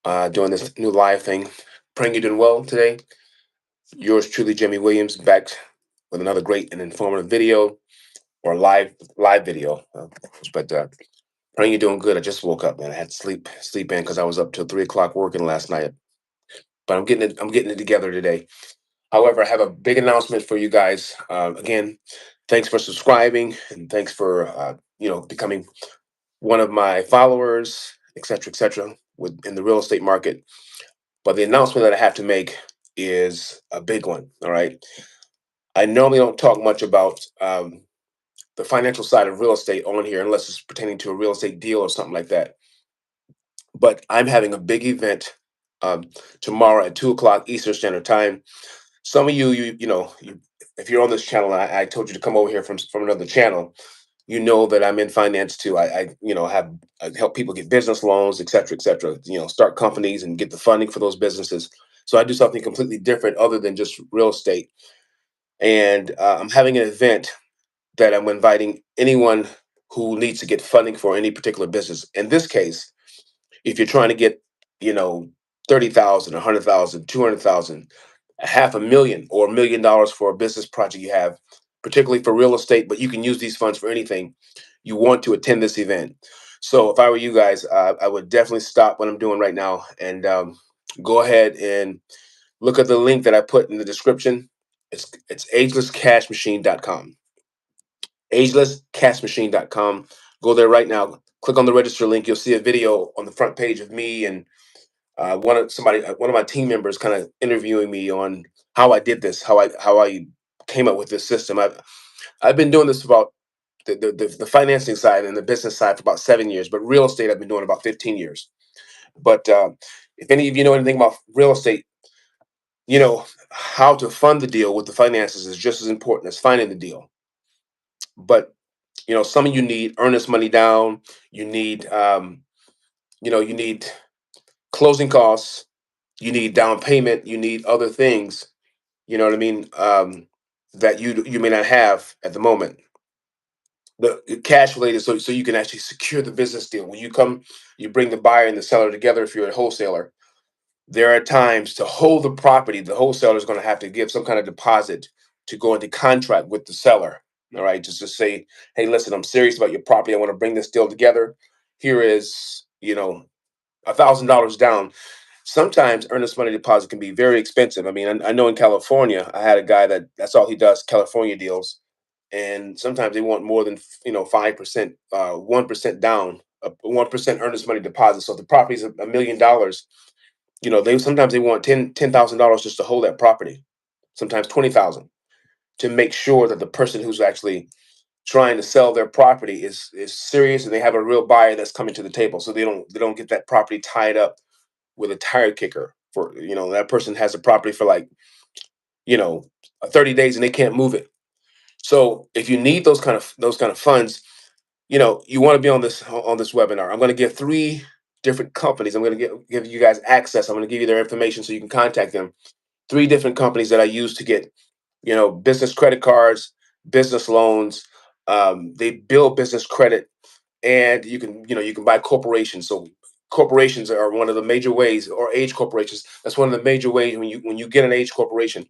doing this new live thing. Praying you're doing well today. Yours truly, Jimmie Williams, back with another great and informative video or live video. But praying you're doing good. I just woke up, man. I had to sleep in because I was up till 3 o'clock working last night. But I'm getting it together today. However, I have a big announcement for you guys. Again, thanks for subscribing and thanks for becoming one of my followers, etc., etc. With in the real estate market. But the announcement that I have to make is a big one. All right. I normally don't talk much about the financial side of real estate on here unless it's pertaining to a real estate deal or something like that. But I'm having a big event um, tomorrow at 2 o'clock Eastern Standard Time. Some of if you're on this channel, and I told you to come over here from another channel. You know that I'm in finance too. I help people get business loans, et cetera, et cetera. Start companies and get the funding for those businesses. So I do something completely different other than just real estate. And I'm having an event that I'm inviting anyone who needs to get funding for any particular business. In this case, if you're trying to get, you know, 30,000, 100,000, 200,000, $500,000 or $1 million for a business project you have, particularly for real estate, but you can use these funds for anything, you want to attend this event. So if I were you guys, I would definitely stop what I'm doing right now and go ahead and look at the link that I put in the description. It's agelesscashmachine.com. Agelesscashmachine.com. Go there right now. Click on the register link. You'll see a video on the front page of me and one of my team members kind of interviewing me on how I did this, how I came up with this system. I've been doing this about the financing side and the business side for about 7 years, but real estate I've been doing about 15 years. But if any of you know anything about real estate, how to fund the deal with the finances is just as important as finding the deal. But some of you need earnest money down. You need you need closing costs. You need down payment. You need other things. You know what I mean? That you may not have at the moment. The cash related, so you can actually secure the business deal. When you come, you bring the buyer and the seller together. If you're a wholesaler, there are times to hold the property. The wholesaler is going to have to give some kind of deposit to go into contract with the seller. All right, just to say, hey, listen, I'm serious about your property. I want to bring this deal together. Here is, $1,000 down. Sometimes earnest money deposit can be very expensive. I mean, I know in California, I had a guy that's all he does, California deals, and sometimes they want more than 5%, 1% down, 1% earnest money deposit. So if the property's $1 million, they want $10,000 just to hold that property. Sometimes 20,000 to make sure that the person who's actually trying to sell their property is serious and they have a real buyer that's coming to the table, so they don't get that property tied up with a tire kicker for that person has a property for like you know 30 days and they can't move it. So if you need those kind of funds, you want to be on this webinar. I'm going to give three different companies. I'm going to give you guys access. I'm going to give you their information so you can contact them. Three different companies that I use to get business credit cards, business loans. They build business credit, and you can buy corporations. So corporations are one of the major ways, or age corporations. That's one of the major ways when you get an age corporation.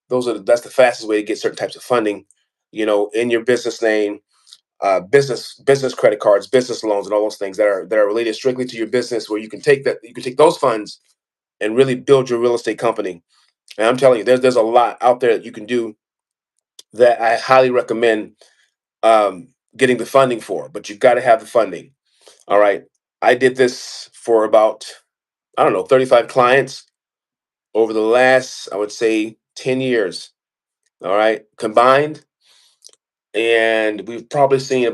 That's the fastest way to get certain types of funding. In your business name, business credit cards, business loans, and all those things that are related strictly to your business, where you can take those funds and really build your real estate company. And I'm telling you, there's a lot out there that you can do that I highly recommend getting the funding for. But you've got to have the funding. All right. I did this for about, I don't know, 35 clients over the last, I would say, 10 years. All right. Combined. And we've probably seen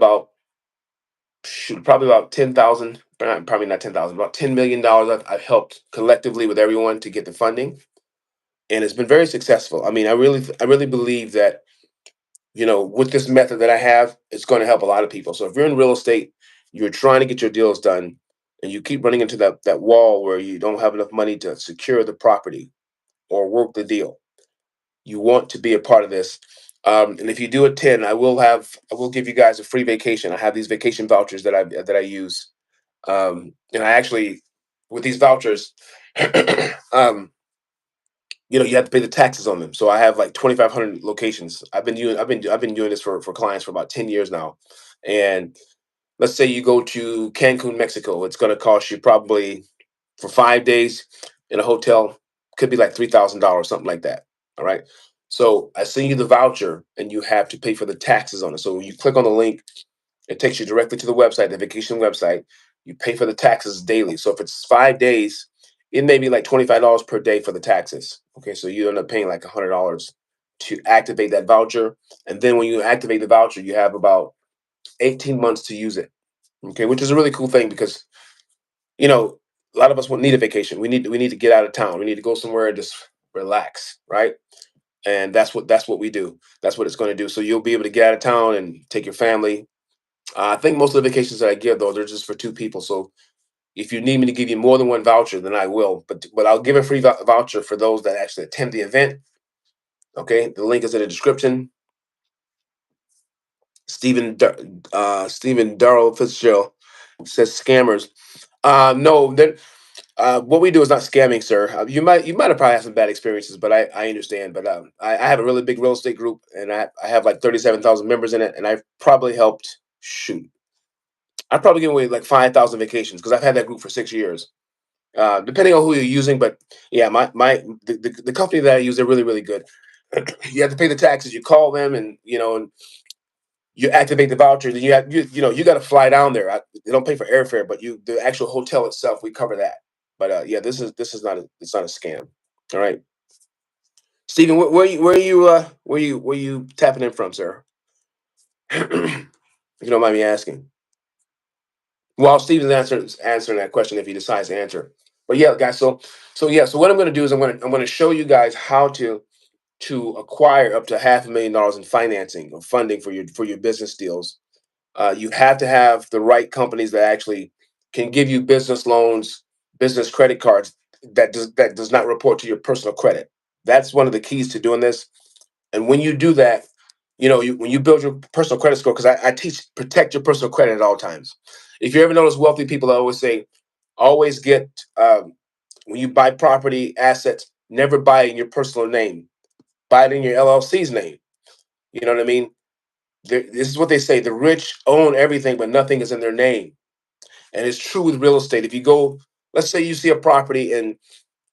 probably about 10,000, probably not 10,000, about $10 million I've helped collectively with everyone to get the funding. And it's been very successful. I mean, I really believe that, with this method that I have, it's going to help a lot of people. So if you're in real estate, you're trying to get your deals done, and you keep running into that wall where you don't have enough money to secure the property or work the deal, you want to be a part of this. And if you do attend, I will give you guys a free vacation. I have these vacation vouchers that I use, and I actually with these vouchers, um, you have to pay the taxes on them. So I have like 2,500 locations. I've been doing this for clients for about 10 years now. And let's say you go to Cancun, Mexico, it's going to cost you probably for 5 days in a hotel, could be like $3,000, something like that. All right. So I send you the voucher, and you have to pay for the taxes on it. So you click on the link, it takes you directly to the website, the vacation website. You pay for the taxes daily. So if it's 5 days, it may be like $25 per day for the taxes. Okay, so you end up paying like $100 to activate that voucher. And then when you activate the voucher, you have about 18 months to use it. Okay, which is a really cool thing because you know a lot of us need a vacation. We need to get out of town. We need to go somewhere and just relax, right? And that's what we do. That's what it's going to do. So you'll be able to get out of town and take your family. I think most of the vacations that I give, though, they're just for two people. So if you need me to give you more than one voucher, then I will. But I'll give a free voucher for those that actually attend the event. Okay, the link is in the description. Stephen Darrell Fitzgerald says scammers. No, what we do is not scamming, sir. You might have probably had some bad experiences, but I understand. But I have a really big real estate group, and I have like 37,000 members in it, and I've probably helped shoot. I probably give away like 5,000 vacations because I've had that group for 6 years. Depending on who you're using, but yeah, the company that I use, they're really really good. You have to pay the taxes. You call them, and and you activate the voucher. Then you got to fly down there. They don't pay for airfare, but the actual hotel itself, we cover that. But yeah, this is not it's not a scam. All right, Stephen, where you tapping in from, sir? If you don't mind me asking. While Steven's answering that question, if he decides to answer. But yeah, guys. So what I'm going to do is I'm going to show you guys how to acquire up to $500,000 in financing or funding for your business deals. You have to have the right companies that actually can give you business loans, business credit cards that does not report to your personal credit. That's one of the keys to doing this. And when you do that, when you build your personal credit score, because I teach protect your personal credit at all times. If you ever notice wealthy people, I always say, always get when you buy property assets, never buy it in your personal name. Buy it in your LLC's name. You know what I mean? This is what they say: the rich own everything, but nothing is in their name. And it's true with real estate. If you go, let's say you see a property and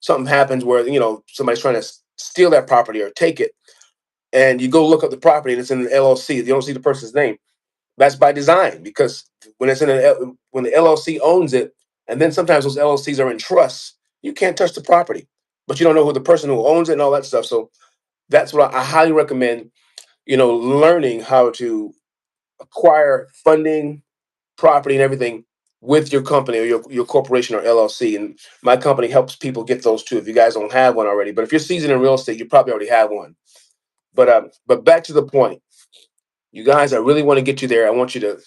something happens where somebody's trying to steal that property or take it, and you go look up the property and it's in an LLC. You don't see the person's name. That's by design because when the LLC owns it, and then sometimes those LLCs are in trusts, you can't touch the property, but you don't know who the person who owns it and all that stuff. So that's what I highly recommend. Learning how to acquire funding, property, and everything with your company or your corporation or LLC. And my company helps people get those too. If you guys don't have one already, but if you're seasoned in real estate, you probably already have one. But back to the point, you guys, I really want to get you there. I want you to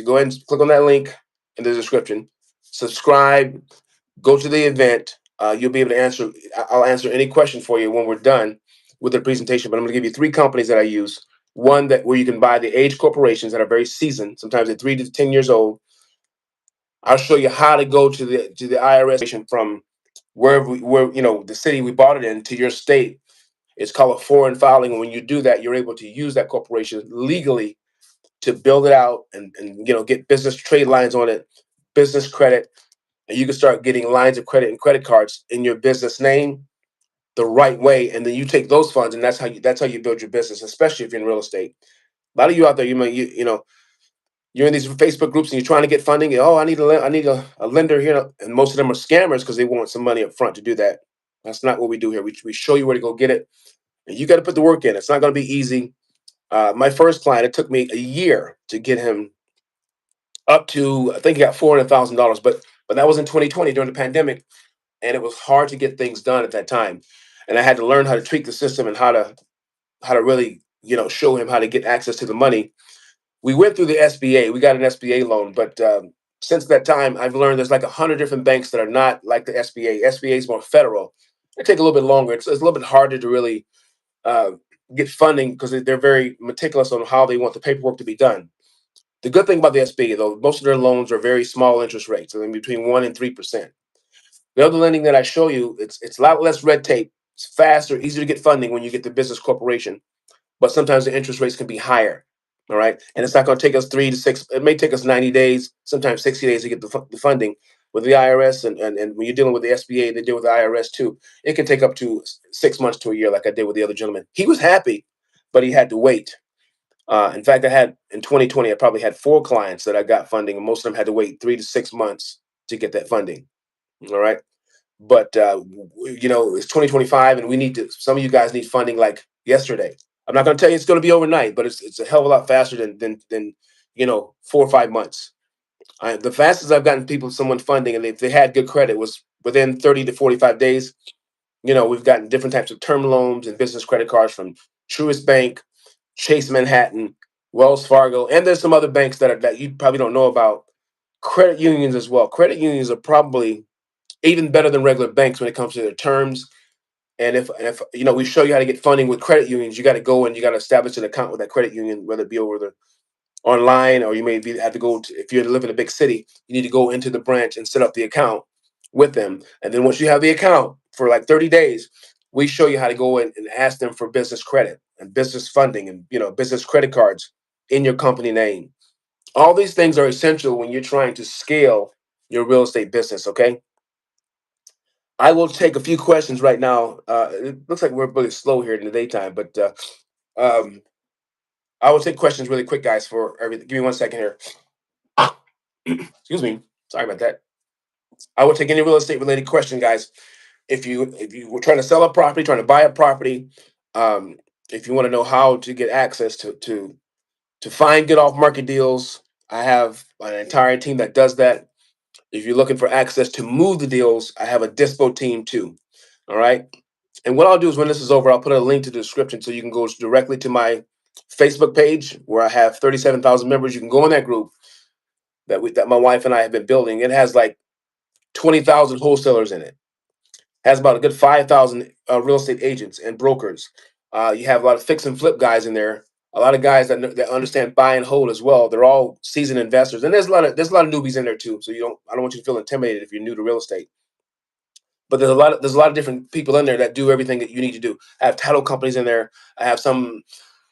go ahead and click on that link in the description, subscribe, go to the event. You'll be able to answer. I'll answer any question for you when we're done with the presentation. But I'm going to give you three companies that I use. One that where you can buy the age corporations that are very seasoned. Sometimes they're 3 to 10 years old. I'll show you how to go to the IRS from where the city we bought it in to your state. It's called a foreign filing. And when you do that, you're able to use that corporation legally to build it out and get business trade lines on it, business credit, and you can start getting lines of credit and credit cards in your business name the right way. And then you take those funds, and that's how you build your business, especially if you're in real estate. A lot of you out there, you're in these Facebook groups and you're trying to get funding. Oh, I need a lender here, and most of them are scammers because they want some money up front to do that. That's not what we do here. We show you where to go get it, and you got to put the work in. It's not going to be easy. My first client, it took me a year to get him up to, I think he got $400,000, but that was in 2020 during the pandemic, and it was hard to get things done at that time, and I had to learn how to tweak the system and how to really show him how to get access to the money. We went through the SBA. We got an SBA loan, but since that time, I've learned there's like 100 different banks that are not like the SBA. SBA is more federal. It take a little bit longer. It's a little bit harder to really uh, get funding because they're very meticulous on how they want the paperwork to be done. The good thing about the SBA, though, most of their loans are very small interest rates, so in between 1% and 3%. The other lending that I show you, it's a lot less red tape. It's faster, easier to get funding when you get the business corporation, but sometimes the interest rates can be higher. All right. And it's not going to take us 3 to 6, it may take us 90 days, sometimes 60 days to get the funding with the IRS. And when you're dealing with the SBA, they deal with the IRS too. It can take up to 6 months to a year, like I did with the other gentleman. He was happy, but he had to wait. In fact, I had in 2020, I probably had 4 clients that I got funding, and most of them had to wait 3 to 6 months to get that funding. All right. But it's 2025, and we need to. Some of you guys need funding like yesterday. I'm not going to tell you it's going to be overnight, but it's a hell of a lot faster than 4 or 5 months. The fastest I've gotten people someone funding, and if they had good credit, was within 30 to 45 days. We've gotten different types of term loans and business credit cards from Truist Bank, Chase Manhattan, Wells Fargo, and there's some other banks that you probably don't know about. Credit unions as well. Credit unions are probably even better than regular banks when it comes to their terms. And if we show you how to get funding with credit unions, you got to go and you got to establish an account with that credit union, whether it be over the online, or you may have to go to, if you live in a big city, you need to go into the branch and set up the account with them. And then once you have the account for like 30 days, we show you how to go in and ask them for business credit and business funding and business credit cards in your company name. All these things are essential when you're trying to scale your real estate business. Okay. I will take a few questions right now. It looks like we're really slow here in the daytime, but um, I will take questions really quick, guys. For everything, give me 1 second here. Excuse me. Sorry about that. I will take any real estate related question, guys. If you were trying to sell a property, trying to buy a property, um, if you want to know how to get access to find good off market deals, I have an entire team that does that. If you're looking for access to move the deals, I have a dispo team too. All right. And what I'll do is when this is over, I'll put a link to the description so you can go directly to my Facebook page where I have 37,000 members. You can go in that group that my wife and I have been building. It has like 20,000 wholesalers in it. Has about a good 5,000 real estate agents and brokers. You have a lot of fix and flip guys in there. A lot of guys that understand buy and hold as well. They're all seasoned investors, and there's a lot of newbies in there too. So I don't want you to feel intimidated if you're new to real estate. But there's a lot of different people in there that do everything that you need to do. I have title companies in there. I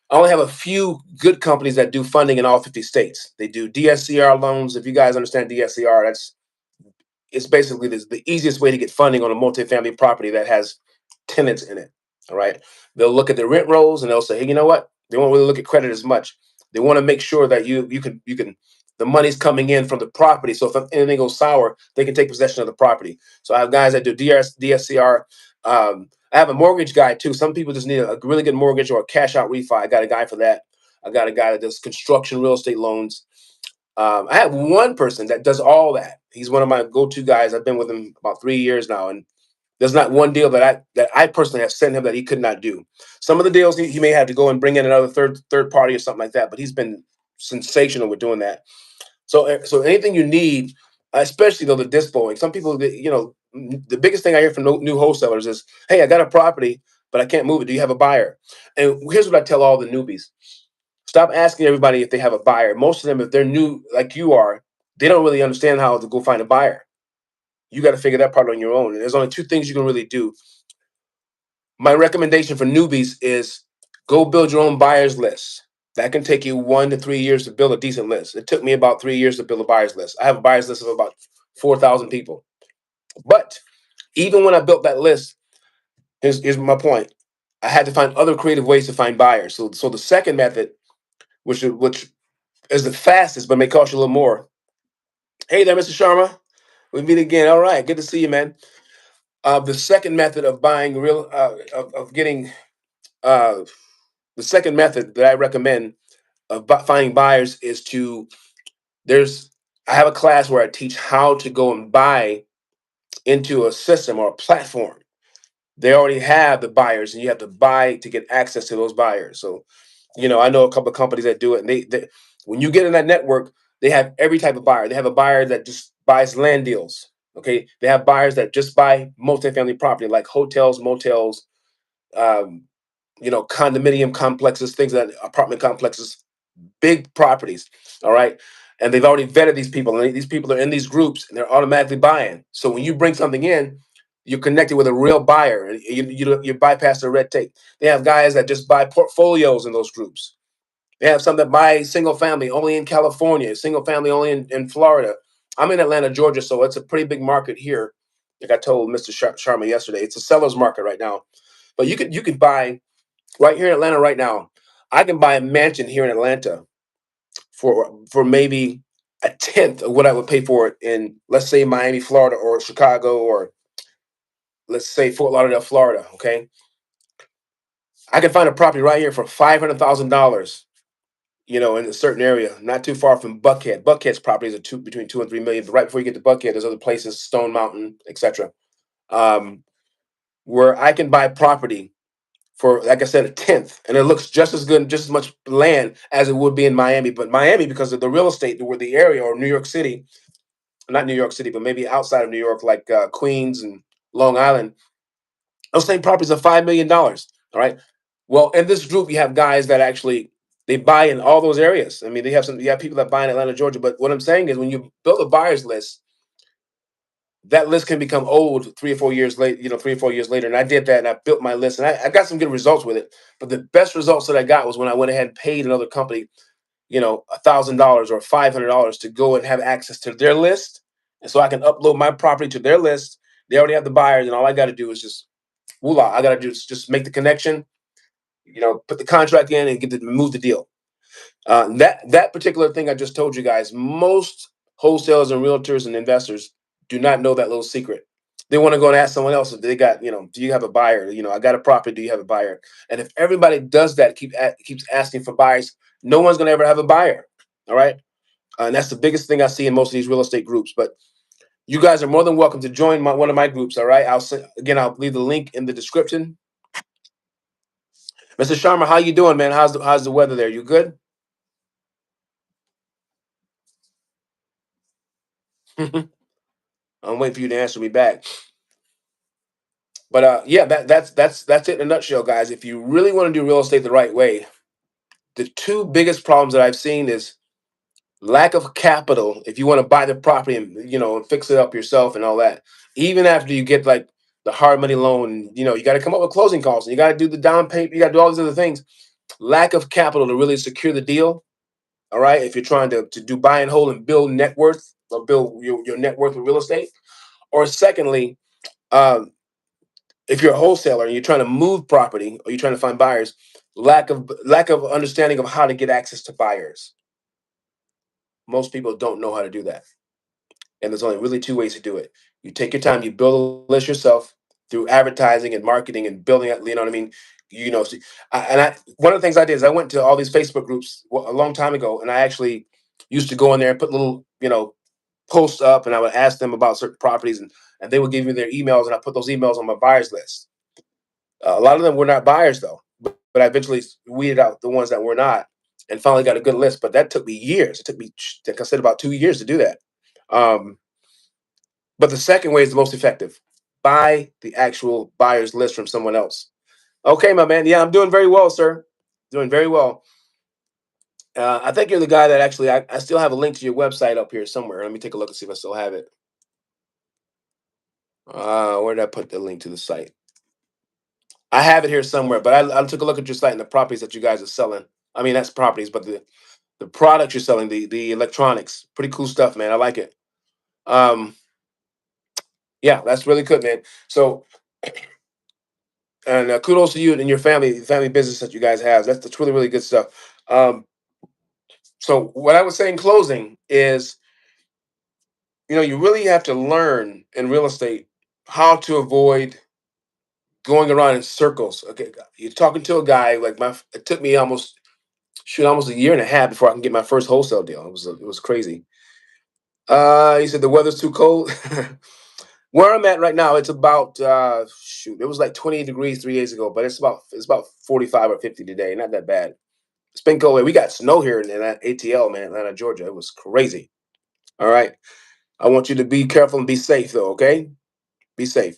only have a few good companies that do funding in all 50 states. They do DSCR loans. If you guys understand DSCR, it's basically the easiest way to get funding on a multifamily property that has tenants in it. All right. They'll look at the rent rolls and they'll say, hey, you know what? They won't really look at credit as much. They want to make sure that you can the money's coming in from the property. So if anything goes sour, they can take possession of the property. So I have guys that do DSCR. I have a mortgage guy too. Some people just need a really good mortgage or a cash out refi. I got a guy for that. I got a guy that does construction real estate loans. I have one person that does all that. He's one of my go-to guys. I've been with him about 3 years now, and there's not one deal that I personally have sent him that he could not do. Some of the deals he may have to go and bring in another third party or something like that, but he's been sensational with doing that. So anything you need, especially though the dispoing. Some people, the biggest thing I hear from new wholesalers is, "Hey, I got a property, but I can't move it. Do you have a buyer?" And here's what I tell all the newbies: stop asking everybody if they have a buyer. Most of them, if they're new like you are, they don't really understand how to go find a buyer. You got to figure that part on your own. And there's only two things you can really do. My recommendation for newbies is go build your own buyers list. That can take you 1 to 3 years to build a decent list. It took me about 3 years to build a buyers list. I have a buyers list of about 4,000 people. But even when I built that list, here's my point. I had to find other creative ways to find buyers. So the second method, which is the fastest but may cost you a little more. Hey there, Mr. Sharma. We meet again. All right, good to see you, man. The second method of buying real of getting uh, the second method that I recommend of finding buyers is to there's I have a class where I teach how to go and buy into a system or a platform. They already have the buyers, and you have to buy to get access to those buyers. So, I know a couple of companies that do it, and they when you get in that network, they have every type of buyer. They have a buyer that just buys land deals. Okay, they have buyers that just buy multifamily property like hotels, motels, um, condominium complexes, things that apartment complexes, big properties. All right. and they've already vetted these people, and these people are in these groups, and they're automatically buying. So when you bring something in, you're connected with a real buyer, and you bypass the red tape. They have guys that just buy portfolios in those groups. They have some that buy single family only in California, single family only in Florida. I'm in Atlanta, Georgia, so it's a pretty big market here. Like I told Mr. Sharma yesterday, it's a seller's market right now. But you could buy right here in Atlanta right now. I can buy a mansion here in Atlanta for maybe a tenth of what I would pay for it in, let's say, Miami, Florida, or Chicago, or let's say Fort Lauderdale, Florida. Okay, I can find a property right here for $500,000. In a certain area, not too far from Buckhead. Buckhead's properties are between 2 and 3 million. But right before you get to Buckhead, there's other places, Stone Mountain, etc., um, where I can buy property for, like I said, a tenth, and it looks just as good, just as much land as it would be in Miami. But Miami, because of the real estate, where the area, or New York City, not New York City, but maybe outside of New York, like Queens and Long Island, those same properties are $5 million. All right. Well, in this group, you have guys that actually they buy in all those areas. I mean, you have people that buy in Atlanta, Georgia. But what I'm saying is, when you build a buyers list, that list can become old 3 or 4 years later. 3 or 4 years later, and I did that, and I built my list, and I got some good results with it. But the best results that I got was when I went ahead and paid another company, $1,000 or $500 to go and have access to their list, and so I can upload my property to their list. They already have the buyers, and all I got to do is just voila. I got to do is just make the connection, put the contract in, and get to move the deal. That particular thing I just told you guys, most wholesalers and realtors and investors do not know that little secret. They want to go and ask someone else if they got, do you have a buyer? I got a property. Do you have a buyer? And if everybody does that, keeps asking for buyers, no one's going to ever have a buyer. All right. And that's the biggest thing I see in most of these real estate groups. But you guys are more than welcome to join one of my groups. All right. I'll leave the link in the description. Mr. Sharma, how you doing, man? How's the weather there? You good? I'm waiting for you to answer me back. But yeah, that's it in a nutshell, guys. If you really want to do real estate the right way, the two biggest problems that I've seen is lack of capital. If you want to buy the property and and fix it up yourself and all that, even after you get like the hard money loan, you got to come up with closing costs, and you got to do the down payment, you got to do all these other things. Lack of capital to really secure the deal. All right, if you're trying to do buy and hold and build net worth, or build your net worth with real estate, or secondly, um, if you're a wholesaler and you're trying to move property, or you're trying to find buyers, lack of understanding of how to get access to buyers. Most people don't know how to do that, and there's only really two ways to do it. You take your time, you build a list yourself through advertising and marketing and building it. You know what I mean? So, one of the things I did is I went to all these Facebook groups a long time ago, and I actually used to go in there and put little posts up, and I would ask them about certain properties, and they would give me their emails, and I put those emails on my buyers list. A lot of them were not buyers though, but I eventually weeded out the ones that were not, and finally got a good list. But that took me years. It took me, like I said, about 2 years to do that. Um, but the second way is the most effective. Buy the actual buyer's list from someone else. Okay, my man. Yeah, I'm doing very well, sir. Doing very well. I think you're the guy that actually, I still have a link to your website up here somewhere. Let me take a look and see if I still have it. Where did I put the link to the site? I have it here somewhere, but I took a look at your site and the properties that you guys are selling. I mean, that's properties, but the products you're selling, the electronics, pretty cool stuff, man. I like it. Um, yeah, that's really good, man. So, and kudos to you and your family business that you guys have. That's really really good stuff. Um, so, what I would say in closing is, you really have to learn in real estate how to avoid going around in circles. Okay, you're talking to a guy like it took me almost a year and a half before I can get my first wholesale deal. It was crazy. He said the weather's too cold. Where I'm at right now, it's about it was like 28 degrees 3 days ago, but it's about 45 or 50 today. Not that bad. It's been cold. We got snow here in ATL, man, Atlanta, Georgia. It was crazy. All right. I want you to be careful and be safe, though. Okay, be safe.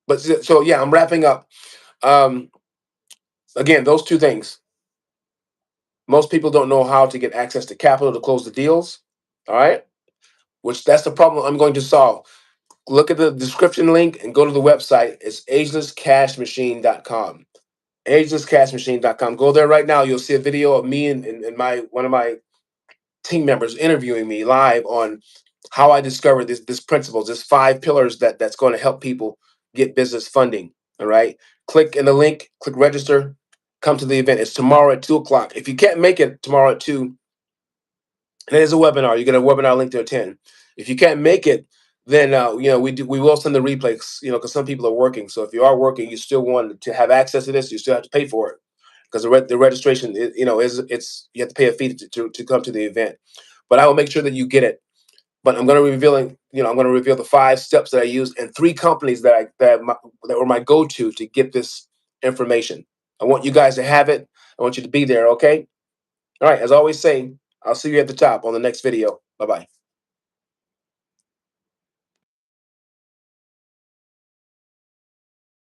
But so yeah, I'm wrapping up. Um, Again, those two things. Most people don't know how to get access to capital to close the deals. All right, which that's the problem I'm going to solve. Look at the description link and go to the website. It's agelesscashmachine.com. Agelesscashmachine.com. Go there right now. You'll see a video of me and my one of my team members interviewing me live on how I discovered this principles, this 5 pillars that's going to help people get business funding. All right. Click in the link, click register, come to the event. It's tomorrow at 2 o'clock. If you can't make it tomorrow at 2, there's a webinar. You get a webinar link to attend. If you can't make it, then we will send the replays. Because some people are working. So if you are working, you still want to have access to this. You still have to pay for it because the registration, is it's you have to pay a fee to come to the event. But I will make sure that you get it. But I'm going to reveal the 5 steps that I use and 3 companies that were my go-to to get this information. I want you guys to have it. I want you to be there. Okay. All right. As I always say, I'll see you at the top on the next video. Bye bye.